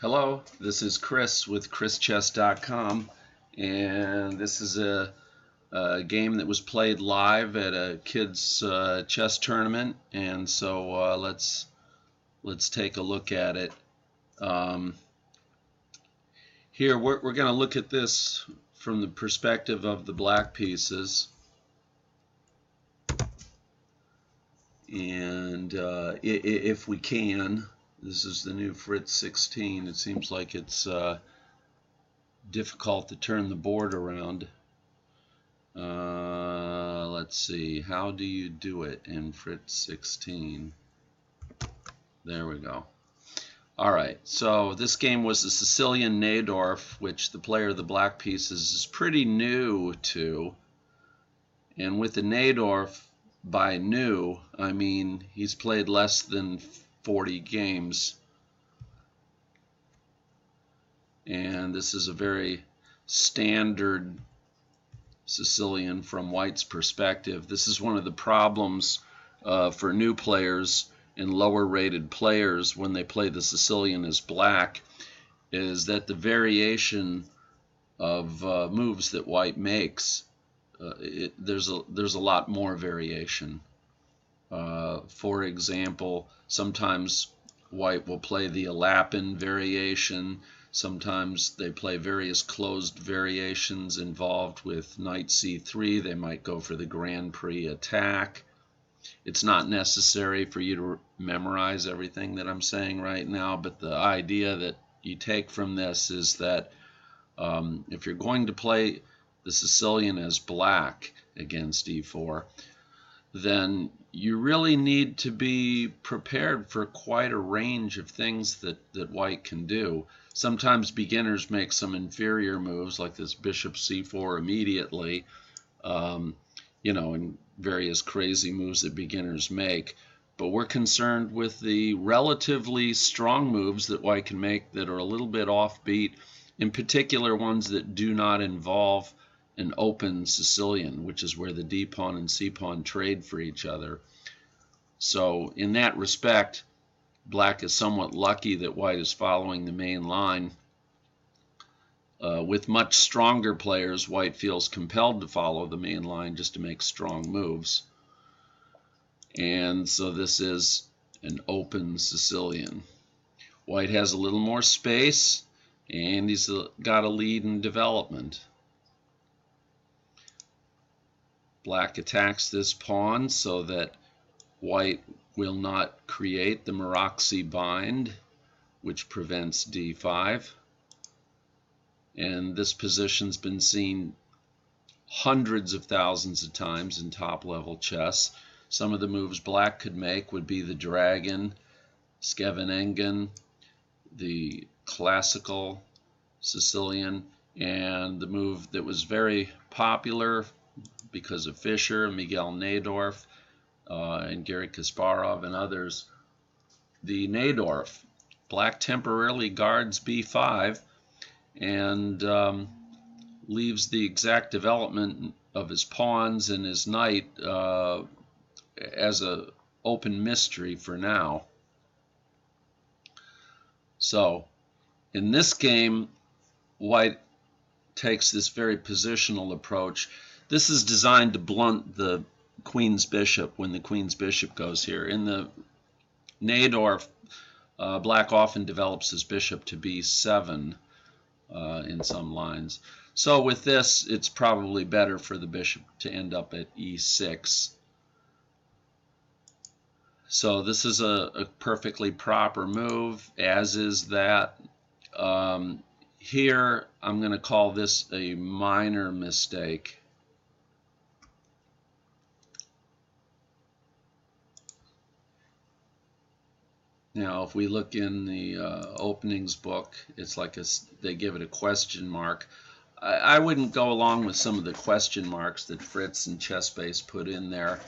Hello, this is Chris with ChrisChess.com, and this is a game that was played live at a kids' chess tournament, and so let's take a look at it. Here we're going to look at this from the perspective of the black pieces, and if we can. This is the new Fritz 16. It seems like it's difficult to turn the board around. Let's see. How do you do it in Fritz 16? There we go. All right. So this game was the Sicilian Najdorf, which the player of the black pieces is pretty new to. And with the Najdorf, by new, I mean he's played less than 40 games. And this is a very standard Sicilian from White's perspective. This is one of the problems for new players and lower rated players when they play the Sicilian as black, is that the variation of moves that White makes, there's a lot more variation. For example, sometimes White will play the Alapin variation. Sometimes they play various closed variations involved with knight c3. They might go for the Grand Prix attack. It's not necessary for you to memorize everything that I'm saying right now, but the idea that you take from this is that if you're going to play the Sicilian as black against e4, then you really need to be prepared for quite a range of things that White can do. Sometimes beginners make some inferior moves like this bishop c4 immediately, and various crazy moves that beginners make. But we're concerned with the relatively strong moves that White can make that are a little bit offbeat, in particular ones that do not involve an open Sicilian, which is where the d pawn and c pawn trade for each other. So in that respect, black is somewhat lucky that White is following the main line. With much stronger players, White feels compelled to follow the main line just to make strong moves. And so this is an open Sicilian. White has a little more space, and he's got a lead in development. Black attacks this pawn so that White will not create the Maroczy bind, which prevents d5. And this position's been seen hundreds of thousands of times in top-level chess. Some of the moves black could make would be the dragon, Scheveningen, the classical Sicilian, and the move that was very popular because of Fischer, Miguel Najdorf, and Garry Kasparov and others, the Najdorf. Black temporarily guards b5 and leaves the exact development of his pawns and his knight as an open mystery for now. So in this game, White takes this very positional approach. This is designed to blunt the queen's bishop when the queen's bishop goes here. In the Najdorf, black often develops his bishop to b7 in some lines. So with this, it's probably better for the bishop to end up at e6. So this is a perfectly proper move, as is that. Here, I'm going to call this a minor mistake. Now, if we look in the openings book, it's like they give it a question mark. I wouldn't go along with some of the question marks that Fritz and ChessBase put in there.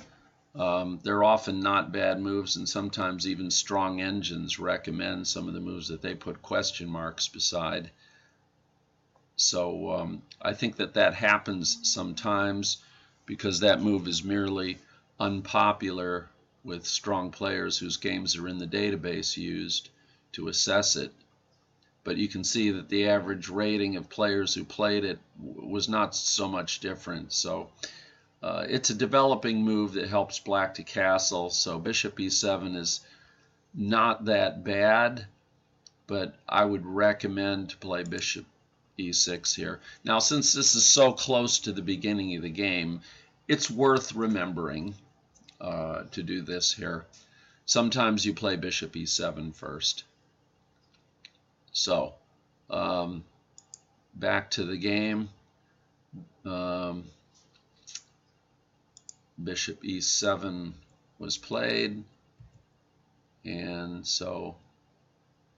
They're often not bad moves, and sometimes even strong engines recommend some of the moves that they put question marks beside. So I think that happens sometimes because that move is merely unpopular with strong players whose games are in the database used to assess it. but you can see that the average rating of players who played it was not so much different. So it's a developing move that helps black to castle. So bishop e7 is not that bad, but I would recommend to play bishop e6 here. Now, since this is so close to the beginning of the game, it's worth remembering to do this here. Sometimes you play bishop e7 first. So, back to the game. Bishop e7 was played, and so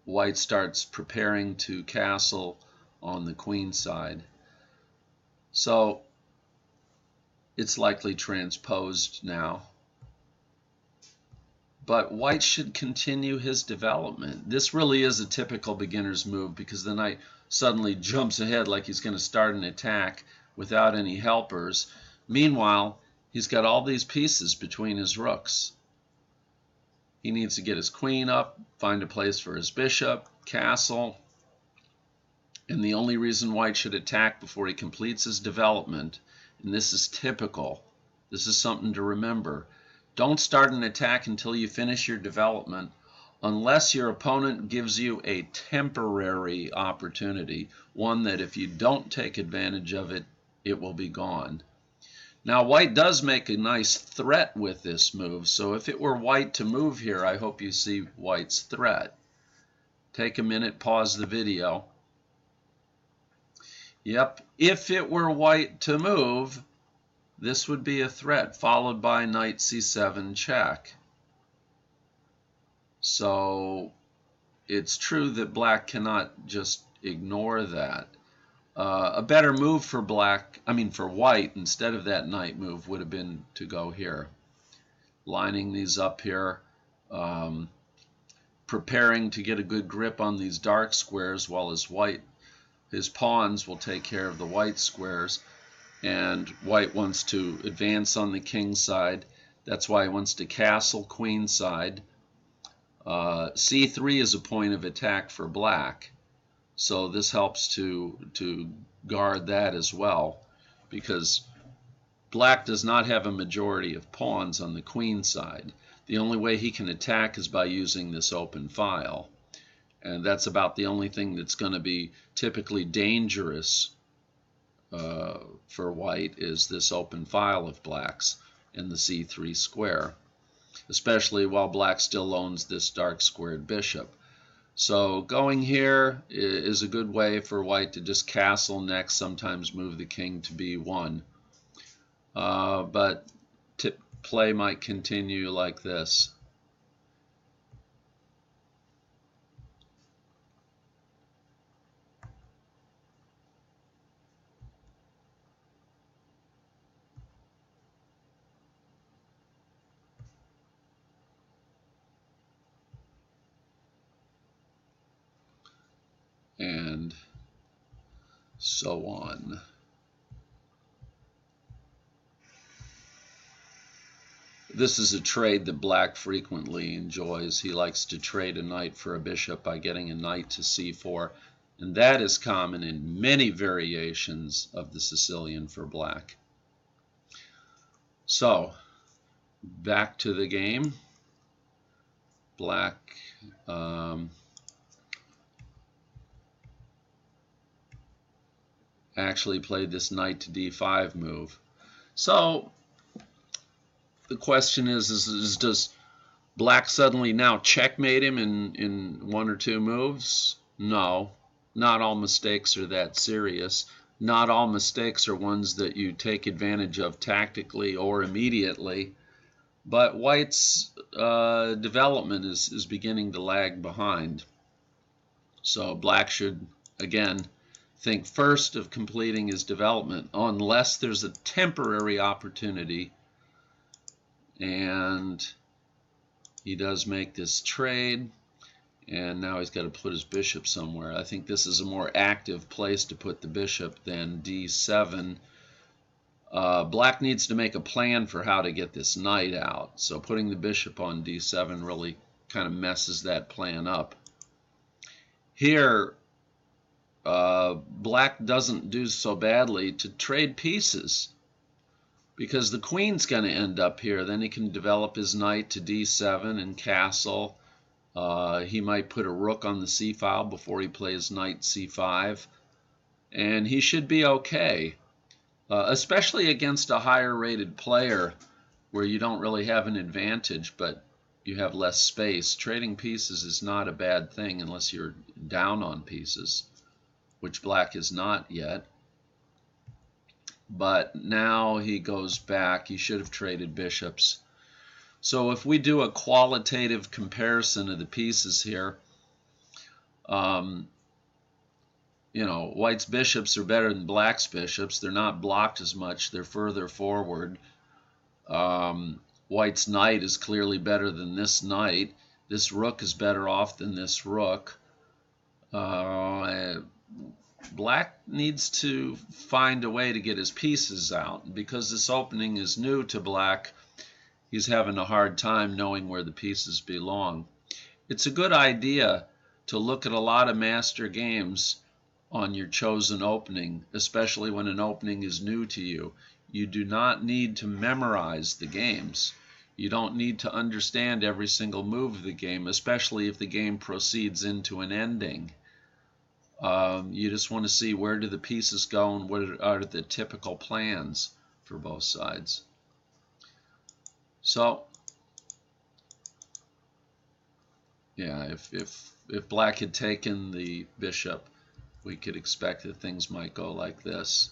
white starts preparing to castle on the queen side. So it's likely transposed now. But white should continue his development. This really is a typical beginner's move because the knight suddenly jumps ahead like he's going to start an attack without any helpers. Meanwhile, he's got all these pieces between his rooks. He needs to get his queen up, find a place for his bishop, castle. And the only reason white should attack before he completes his development, and this is typical, this is something to remember, don't start an attack until you finish your development unless your opponent gives you a temporary opportunity, one that if you don't take advantage of it, it will be gone. Now, white does make a nice threat with this move, so if it were white to move here, I hope you see white's threat. Take a minute, pause the video. Yep, if it were white to move, this would be a threat, followed by knight c7 check. So it's true that black cannot just ignore that. A better move for for white, instead of that knight move, would have been to go here. Lining these up here, preparing to get a good grip on these dark squares, while his pawns will take care of the white squares. And white wants to advance on the king side. That's why he wants to castle queen side. c3 is a point of attack for black. So this helps to guard that as well, because black does not have a majority of pawns on the queen side. The only way he can attack is by using this open file. And that's about the only thing that's going to be typically dangerous for white, is this open file of black's in the c3 square, especially while black still owns this dark squared bishop. So going here is a good way for white to just castle next, sometimes move the king to b1. But play might continue like this. And so on. This is a trade that black frequently enjoys. He likes to trade a knight for a bishop by getting a knight to c4, and that is common in many variations of the Sicilian for black. So, back to the game. Black actually played this knight to d5 move. So the question is does black suddenly now checkmate him in one or two moves? No, not all mistakes are that serious. Not all mistakes are ones that you take advantage of tactically or immediately. But white's development is beginning to lag behind. So black should, again, think first of completing his development, unless there's a temporary opportunity. And he does make this trade, and now he's got to put his bishop somewhere. I think this is a more active place to put the bishop than d7. Black needs to make a plan for how to get this knight out, so putting the bishop on d7 really kind of messes that plan up. Here, Black doesn't do so badly to trade pieces, because the queen's going to end up here. Then he can develop his knight to d7 and castle. He might put a rook on the c file before he plays knight c5, and he should be okay, especially against a higher rated player where you don't really have an advantage, but you have less space. Trading pieces is not a bad thing unless you're down on pieces, which Black is not yet. But now he goes back. He should have traded bishops. So if we do a qualitative comparison of the pieces here, you know, White's bishops are better than Black's bishops. They're not blocked as much. They're further forward. White's knight is clearly better than this knight. This rook is better off than this rook. Black needs to find a way to get his pieces out. Because this opening is new to Black, he's having a hard time knowing where the pieces belong. It's a good idea to look at a lot of master games on your chosen opening, especially when an opening is new to you. You do not need to memorize the games. You don't need to understand every single move of the game, especially if the game proceeds into an ending. You just want to see where do the pieces go and what are the typical plans for both sides. So, yeah, if Black had taken the bishop, we could expect that things might go like this.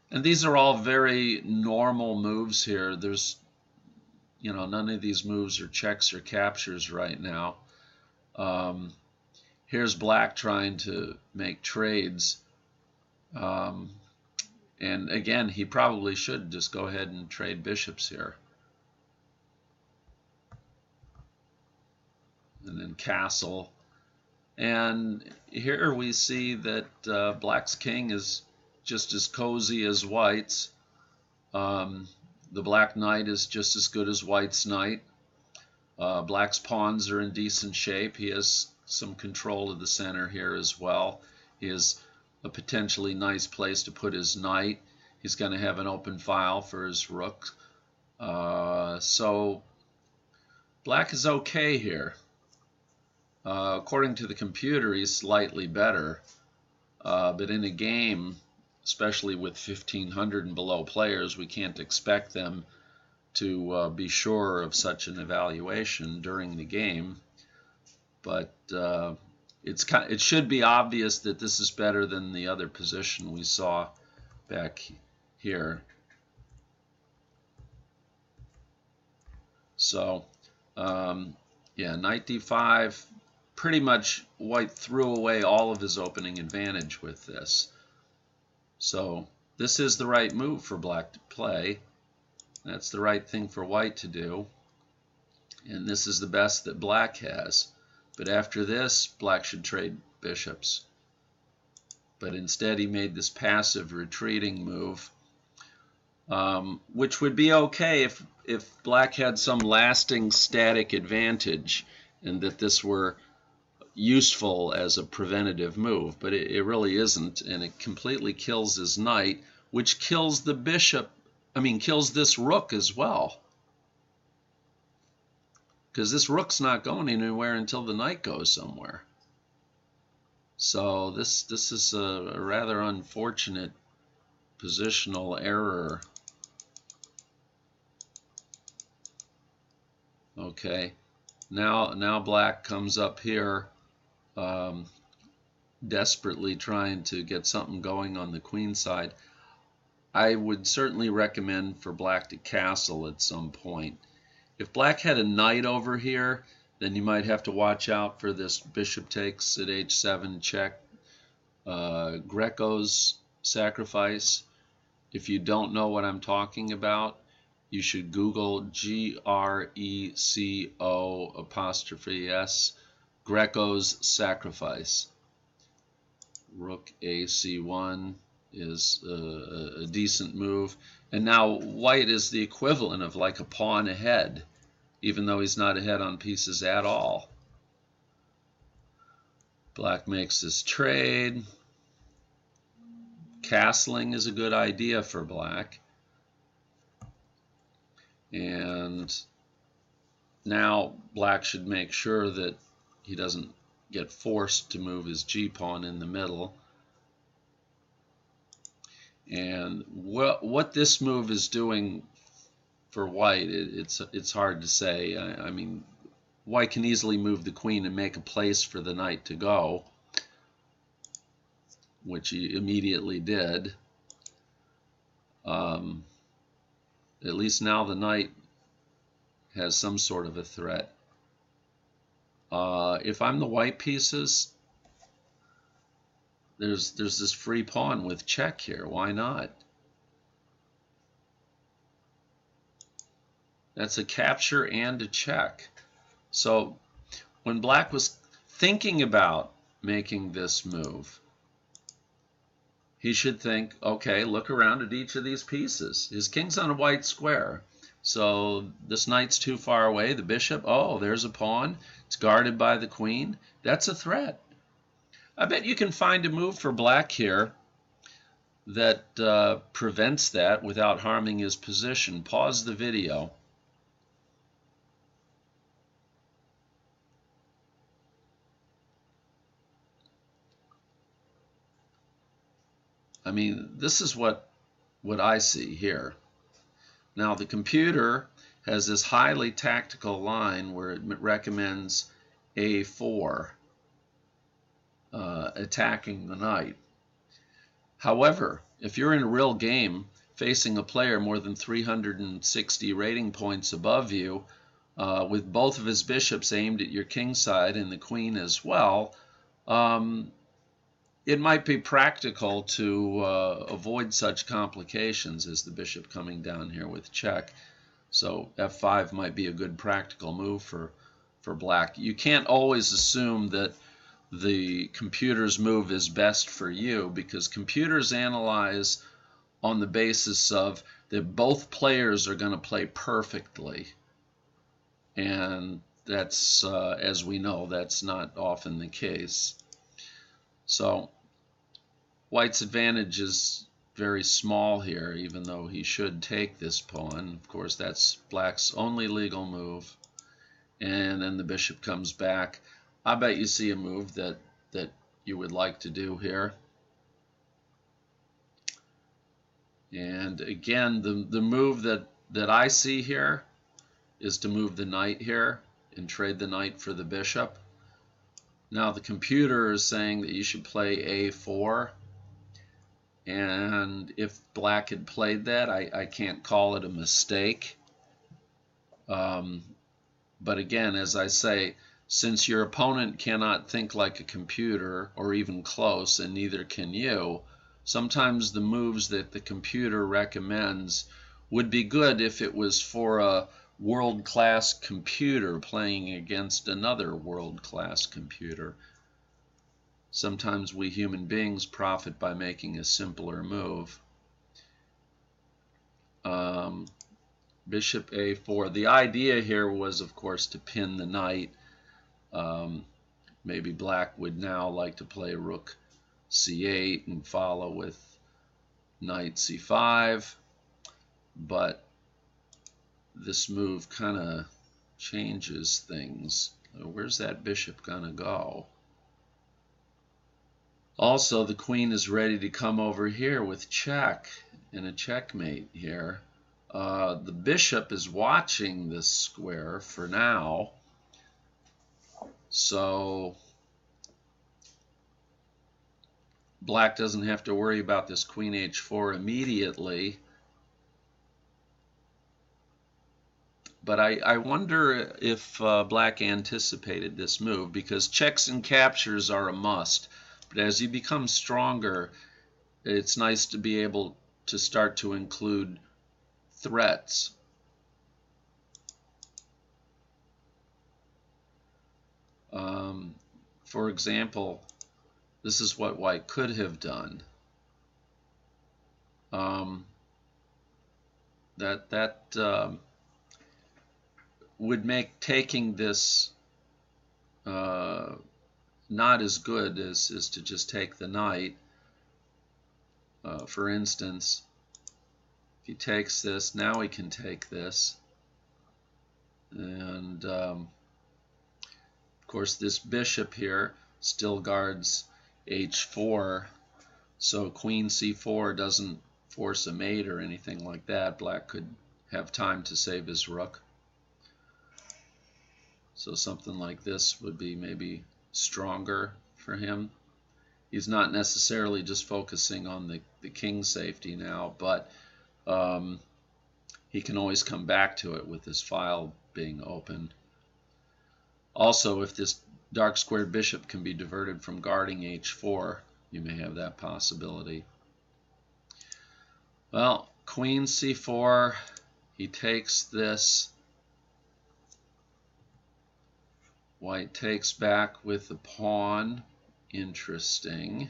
And these are all very normal moves here. There's, you know, none of these moves are checks or captures right now. Here's Black trying to make trades. And again, he probably should just go ahead and trade bishops here. And then castle. And here we see that Black's king is just as cozy as White's. The Black knight is just as good as White's knight. Black's pawns are in decent shape. He has some control of the center here as well. He has a potentially nice place to put his knight. He's going to have an open file for his rook. So Black is okay here. According to the computer, he's slightly better. But in a game, especially with 1,500 and below players, we can't expect them to be sure of such an evaluation during the game. But it should be obvious that this is better than the other position we saw back here. So, yeah, knight d5. Pretty much White threw away all of his opening advantage with this. So this is the right move for Black to play. That's the right thing for White to do. And this is the best that Black has. But after this, Black should trade bishops. But instead he made this passive retreating move, which would be okay if Black had some lasting static advantage and that this were useful as a preventative move, but it really isn't, and it completely kills his knight, which kills the bishop, kills this rook as well, because this rook's not going anywhere until the knight goes somewhere. So this is a rather unfortunate positional error. Okay, now Black comes up here, desperately trying to get something going on the queen side. I would certainly recommend for Black to castle at some point. If Black had a knight over here, then you might have to watch out for this bishop takes at h7 check, Greco's sacrifice. If you don't know what I'm talking about, you should Google GRECO''S, Greco's sacrifice. Rook AC1 is a decent move. And now White is the equivalent of like a pawn ahead, even though he's not ahead on pieces at all. Black makes this trade. castling is a good idea for black. And now black should make sure that he doesn't get forced to move his g-pawn in the middle. And what this move is doing for white, it's hard to say. I mean, white can easily move the queen and make a place for the knight to go, which he immediately did. At least now the knight has some sort of a threat. If I'm the white pieces, there's this free pawn with check here. Why not? That's a capture and a check. So when black was thinking about making this move, he should think, okay, look around at each of these pieces. His king's on a white square. So this knight's too far away. The bishop, oh, there's a pawn. It's guarded by the queen. That's a threat. I bet you can find a move for black here that prevents that without harming his position. Pause the video. I mean, this is what I see here. Now, the computer has this highly tactical line where it recommends A4, attacking the knight. However, if you're in a real game facing a player more than 360 rating points above you, with both of his bishops aimed at your king side and the queen as well, it might be practical to avoid such complications as the bishop coming down here with check. So f5 might be a good practical move for black. You can't always assume that the computer's move is best for you, because computers analyze on the basis of that both players are going to play perfectly. And that's, as we know, that's not often the case. So white's advantage is very small here, even though he should take this pawn. Of course, that's black's only legal move. And then the bishop comes back. I bet you see a move that you would like to do here. And again, the move that I see here is to move the knight here and trade the knight for the bishop. Now the computer is saying that you should play A4. And if black had played that, I can't call it a mistake. But again, as I say, since your opponent cannot think like a computer or even close, and neither can you, sometimes the moves that the computer recommends would be good if it was for a world-class computer playing against another world-class computer. Sometimes we human beings profit by making a simpler move. Bishop A4. The idea here was, of course, to pin the knight. Maybe black would now like to play rook C8 and follow with knight C5. But this move kind of changes things. Where's that bishop gonna go? Also, the queen is ready to come over here with check and a checkmate here. The bishop is watching this square for now, so black doesn't have to worry about this queen h4 immediately. But I wonder if black anticipated this move, because checks and captures are a must. But as you become stronger, it's nice to be able to start to include threats. For example, this is what white could have done. That would make taking this not as good as to just take the knight. For instance, if he takes this, now he can take this. And of course, this bishop here still guards h4, so queen c4 doesn't force a mate or anything like that. Black could have time to save his rook. So something like this would be maybe stronger for him. He's not necessarily just focusing on the king safety now, but he can always come back to it with this file being open. Also, if this dark squared bishop can be diverted from guarding h4, you may have that possibility. Well, queen c4, he takes this. White takes back with the pawn. Interesting.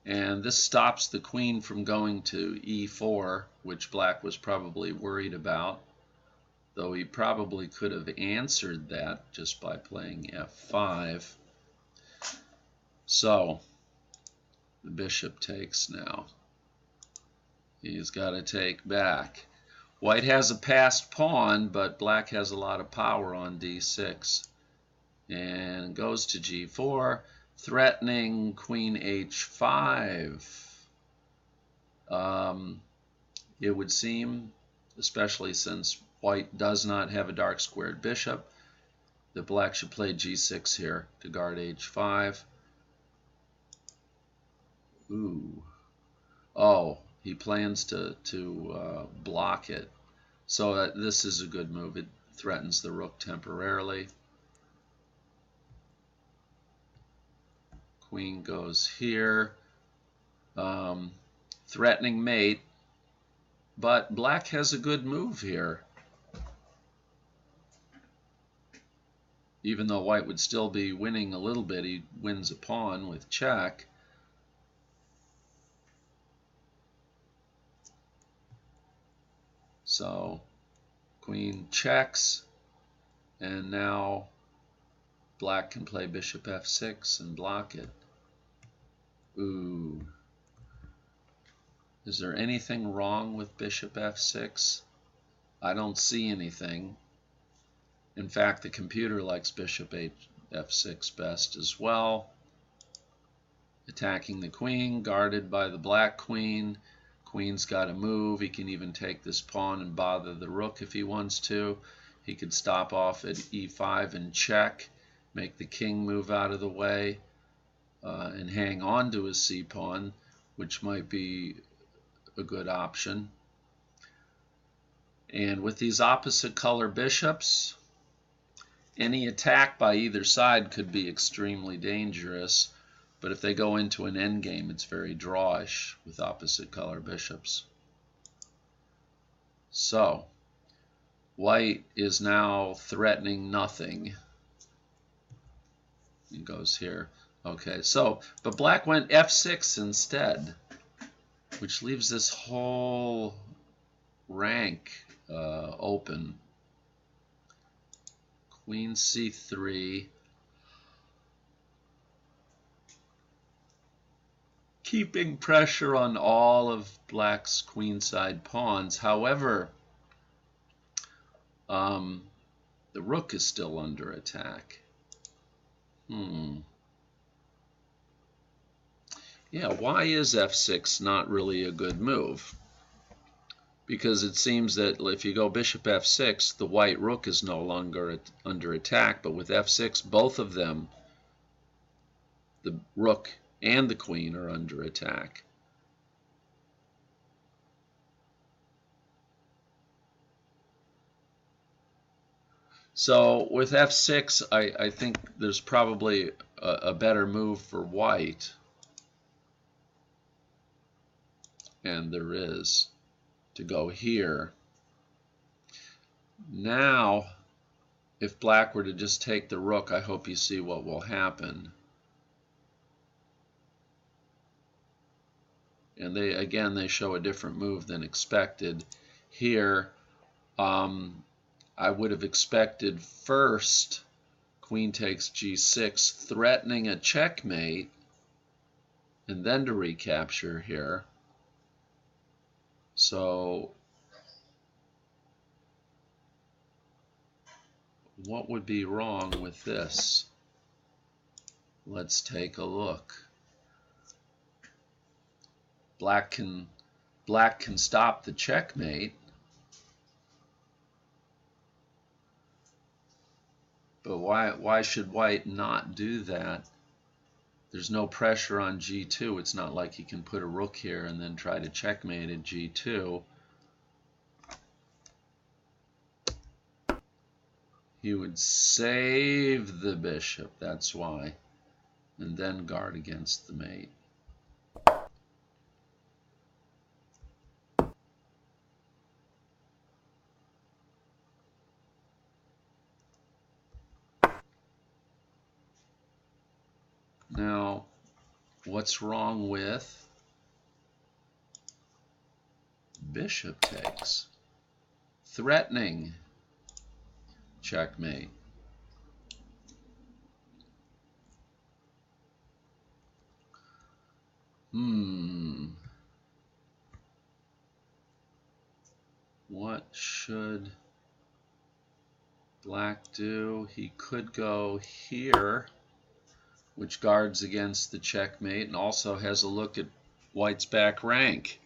And this stops the queen from going to e4, which black was probably worried about, though he probably could have answered that just by playing f5. So the bishop takes now. He's got to take back. White has a passed pawn, but black has a lot of power on d6. And goes to g4, threatening queen h5. It would seem, especially since white does not have a dark squared bishop, that black should play g6 here to guard h5. Ooh. Oh, he plans to block it. So this is a good move. It threatens the rook temporarily. Queen goes here, threatening mate, but black has a good move here. Even though white would still be winning a little bit, he wins a pawn with check. So queen checks, and now black can play bishop f6 and block it. Ooh. Is there anything wrong with bishop f6? I don't see anything. In fact, the computer likes bishop f6 best as well. Attacking the queen, guarded by the black queen. Queen's got to move. He can even take this pawn and bother the rook if he wants to. He could stop off at e5 and check, make the king move out of the way, and hang on to his c-pawn, which might be a good option. And with these opposite color bishops, any attack by either side could be extremely dangerous. But if they go into an endgame, it's very drawish with opposite color bishops. So, white is now threatening nothing. He goes here. Okay, so, but black went f6 instead, which leaves this whole rank open. Queen c3. Keeping pressure on all of black's queenside pawns. However, the rook is still under attack. Yeah, why is f6 not really a good move? Because it seems that if you go bishop f6, the white rook is no longer under attack, but with f6, both of them, the rook and the queen, are under attack. So with f6, I think there's probably a better move for white. And there is, to go here. Now, if black were to just take the rook, I hope you see what will happen. And they show a different move than expected. Here, I would have expected first queen takes g6, threatening a checkmate, and then to recapture here. So what would be wrong with this? Let's take a look. Black can stop the checkmate, but why should white not do that? There's no pressure on g2. It's not like he can put a rook here and then try to checkmate at g2. He would save the bishop, that's why, and then guard against the mate. Now, what's wrong with bishop takes? Threatening checkmate. What should black do? He could go here, which guards against the checkmate and also has a look at white's back rank.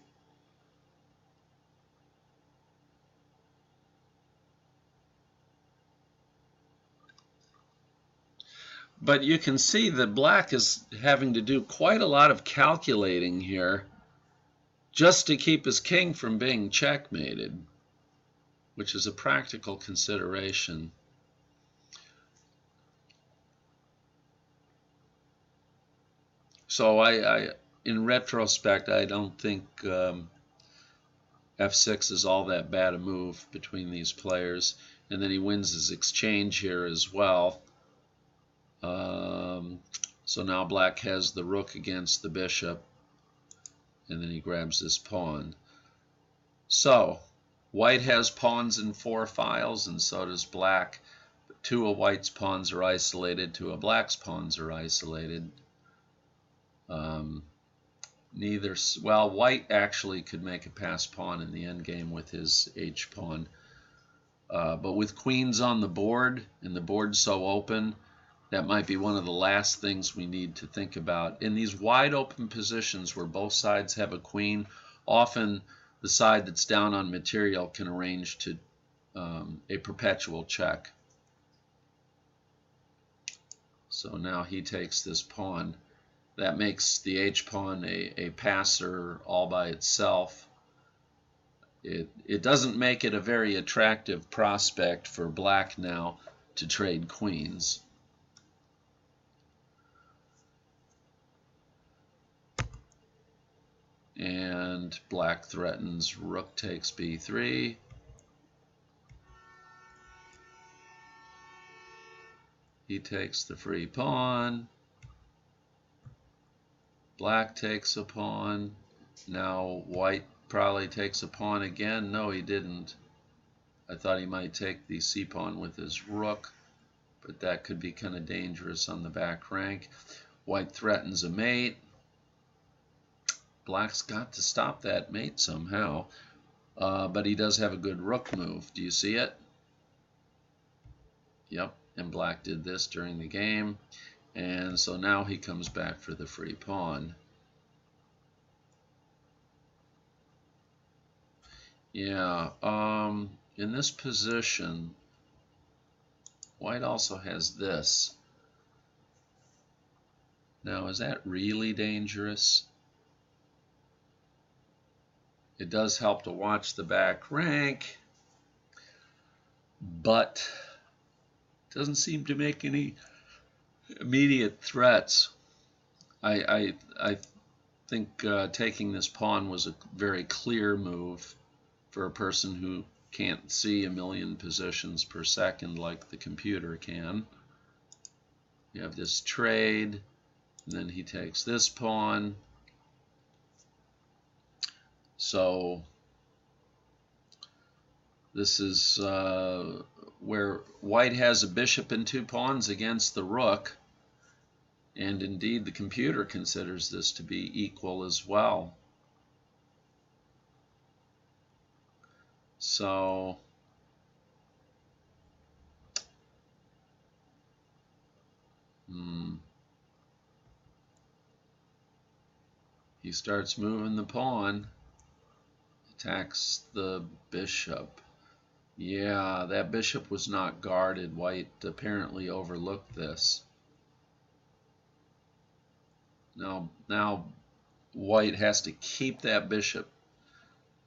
But you can see that black is having to do quite a lot of calculating here just to keep his king from being checkmated, which is a practical consideration. So in retrospect, I don't think f6 is all that bad a move between these players. And then he wins his exchange here as well. So now black has the rook against the bishop, and then he grabs this pawn. So white has pawns in 4 files, and so does black. But 2 of white's pawns are isolated, 2 of black's pawns are isolated. Well, white actually could make a pass pawn in the endgame with his h pawn. But with queens on the board, and the board so open, that might be one of the last things we need to think about. In these wide open positions where both sides have a queen, often the side that's down on material can arrange to a perpetual check. So now he takes this pawn. That makes the h-pawn a passer all by itself. It doesn't make it a very attractive prospect for black now to trade queens. And black threatens rook takes b3. He takes the free pawn. Black takes a pawn. Now white probably takes a pawn again. No, he didn't. I thought he might take the c-pawn with his rook, but that could be kind of dangerous on the back rank. White threatens a mate. Black's got to stop that mate somehow, but he does have a good rook move. Do you see it? Yep, and black did this during the game, and so now he comes back for the free pawn. Yeah, in this position, white also has this. Now, is that really dangerous? It does help to watch the back rank, but it doesn't seem to make any immediate threats. I think taking this pawn was a very clear move for a person who can't see a million positions per second like the computer can. You have this trade, and then he takes this pawn. So this is where white has a bishop and 2 pawns against the rook, And indeed, the computer considers this to be equal as well. So he starts moving the pawn, attacks the bishop. Yeah, that bishop was not guarded. White apparently overlooked this. Now White has to keep that bishop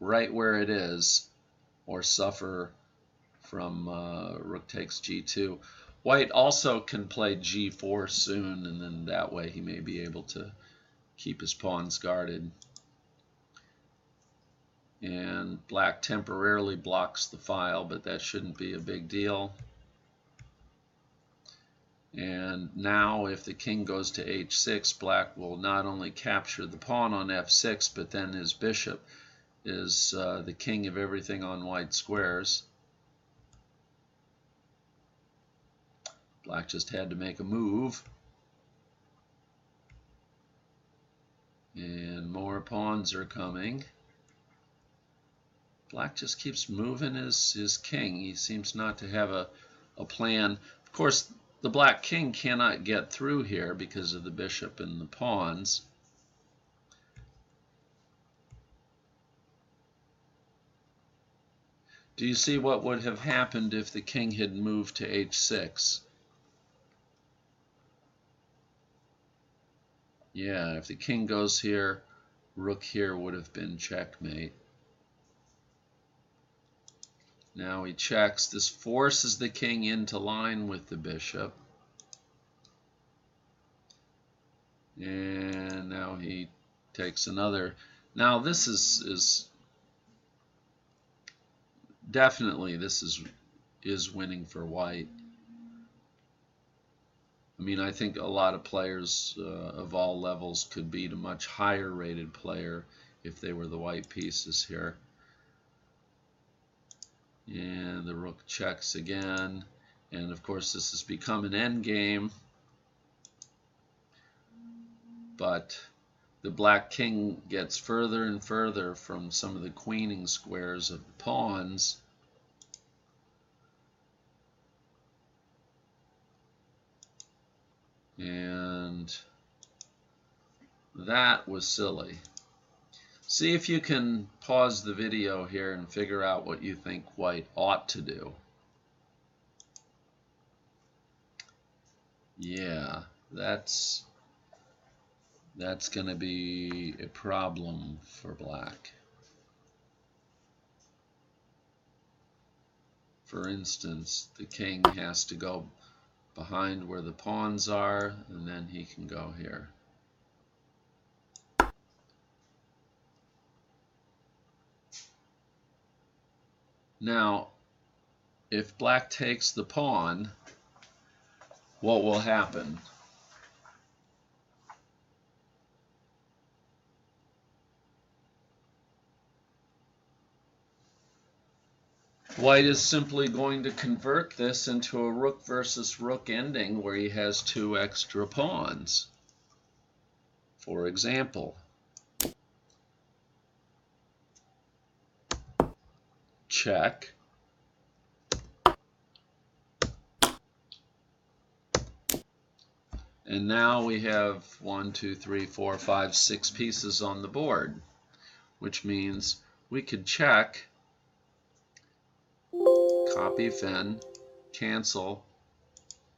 right where it is or suffer from rook takes g2. White also can play g4 soon, and then that way he may be able to keep his pawns guarded. And black temporarily blocks the file, but that shouldn't be a big deal. And now if the king goes to h6, black will not only capture the pawn on f6, but then his bishop is the king of everything on white squares. Black just had to make a move. And more pawns are coming. Black just keeps moving his king. He seems not to have a plan. Of course, the black king cannot get through here because of the bishop and the pawns. Do you see what would have happened if the king had moved to h6? Yeah, if the king goes here, rook here would have been checkmate. Now he checks. This forces the king into line with the bishop. And now he takes another. Now this is definitely, this is winning for white. I mean, I think a lot of players of all levels could beat a much higher rated player if they were the white pieces here. And the rook checks again. And of course this has become an endgame. But the black king gets further and further from some of the queening squares of the pawns. And that was silly. See if you can pause the video here and figure out what you think white ought to do. Yeah, that's going to be a problem for black. For instance, the king has to go behind where the pawns are, and then he can go here. Now, if black takes the pawn, what will happen? White is simply going to convert this into a rook versus rook ending where he has two extra pawns. For example, check. And now we have 1, 2, 3, 4, 5, 6 pieces on the board, which means we could check, copy fin, cancel.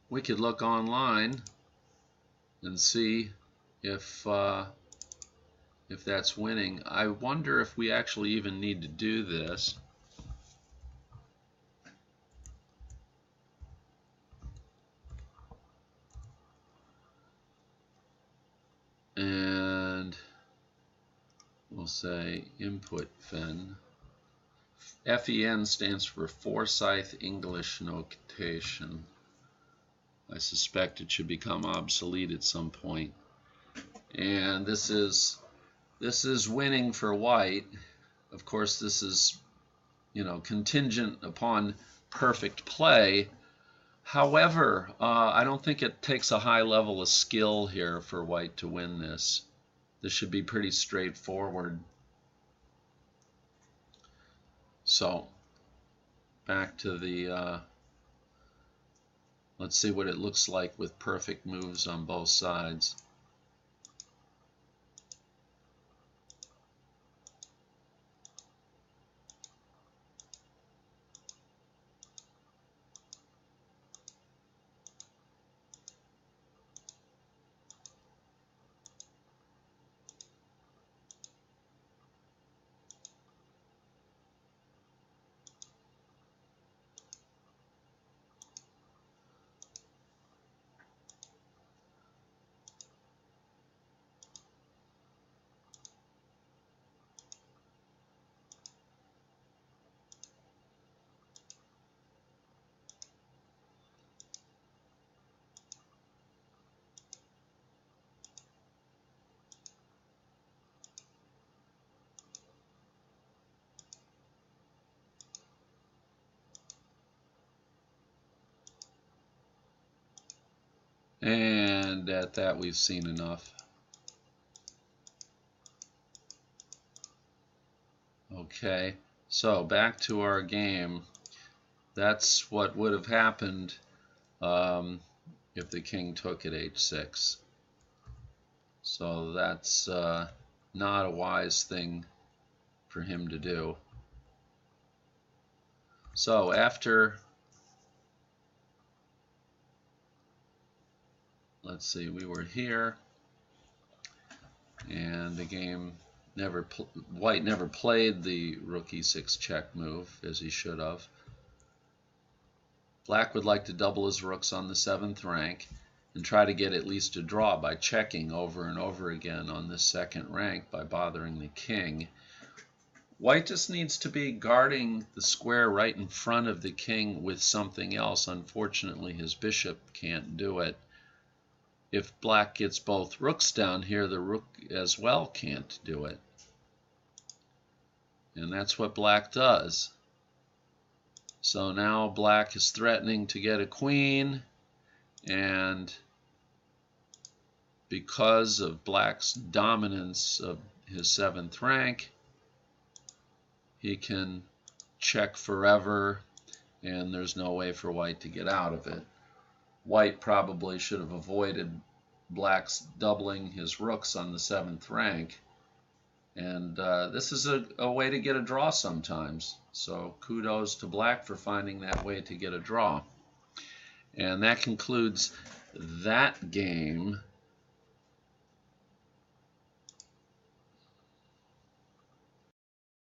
We could look online and see if that's winning. I wonder if we actually even need to do this. And we'll say input fin. FEN stands for Forsyth English Notation. I suspect it should become obsolete at some point. And this is winning for white. Of course, this is, contingent upon perfect play, However, I don't think it takes a high level of skill here for white to win this. This should be pretty straightforward. So back to the, let's see what it looks like with perfect moves on both sides. And at that, we've seen enough. Okay, so back to our game. That's what would have happened if the king took at h6. So that's not a wise thing for him to do. So after, let's see, we were here, and the game white never played the rook e6 check move as he should have. Black would like to double his rooks on the 7th rank and try to get at least a draw by checking over and over again on the 2nd rank by bothering the king. White just needs to be guarding the square right in front of the king with something else. Unfortunately, his bishop can't do it. If black gets both rooks down here, the rook as well can't do it. And that's what black does. So now black is threatening to get a queen, and because of black's dominance of his 7th rank, he can check forever, and there's no way for white to get out of it. White probably should have avoided black's doubling his rooks on the 7th rank, and this is a way to get a draw sometimes. So kudos to black for finding that way to get a draw. And that concludes that game.